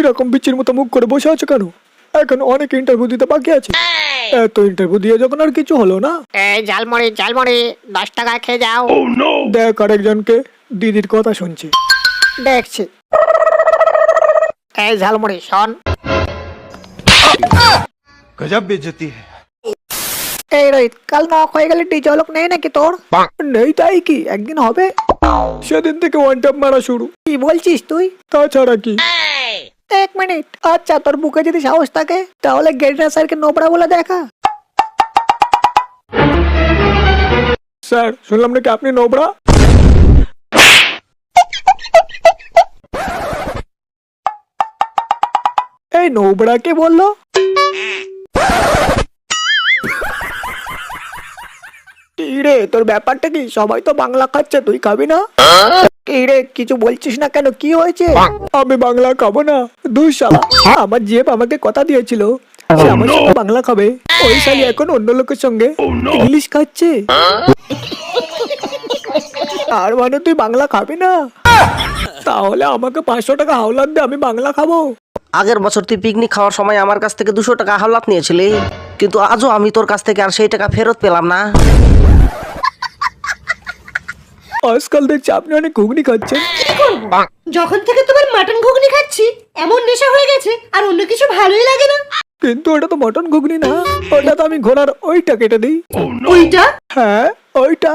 এরকম বিচির মতো মুখ করে বসে আছো কেন? এখন অনেক ইন্টারভিউ দিতে বাকি আছে। এত ইন্টারভিউ দিয়ে যখন আর কিছু হলো না, এই ঝালমুড়ি ঝালমুড়ি 10 টাকা খেয়ে যাও। দেখ আরেকজনকে দিদির কথা শুনছি। দেখছি। এই ঝালমুড়ি শোন, गजब बेइज्जती है। এই রোহিত, কাল নক হয়ে গেলে ডিজে লোক নেই নাকি তোর? নেই তাই কি, একদিন হবে। সেদিন থেকে ওয়ান ট্যাপ মারা শুরু। কি বলছিস তুই? তাছাড়া কি? 1 মিনিট। আচ্ছা, তোর বুকে যদি সাহস থাকে তাহলে গেরিনা স্যারকে নোবড়া বলে দেখা। স্যার, শুনলাম নাকি আপনি নোবরা। এই নোবরা কে বললো? কি রে, তোর ব্যাপারটা কি? সবাই তো বাংলা খাচ্ছে, তুই খাবি না? কি রে, কিছু বলছিস না কেন? কি হয়েছে? আমি বাংলা খাবো না। দুই শালা, আমার জেব আমাকে কথা দিয়েছিল সে আমার সঙ্গে বাংলা খাবে, ওই শালি এখন অন্য লোকের সঙ্গে ইংলিশ খাচ্ছে। আর মানে তুই বাংলা খাবি না? তাহলে আমাকে 500 টাকা হাওলাত দে, আমি বাংলা খাবো। আগের বছর তুই পিকনিক খাওয়ার সময় আমার কাছ থেকে 200 টাকা হাওলাত নিয়েছিলি, কিন্তু আজও আমি তোর কাছ থেকে আর সেই টাকা ফেরত পেলাম না। আজকাল দেখছি আপনি অনেক ঘুগনি খাচ্ছেন। যখন থেকে তোমার মাটন ঘুগনি খাচ্ছি এমন নেশা হয়ে গেছে আর অন্য কিছু ভালোই লাগে না। কিন্তু ওটা তো মটন ঘুগনি না, ওটা তো আমি ঘোড়ার ওইটা কেটে দিই। ওইটা হ্যাঁ, ওইটা।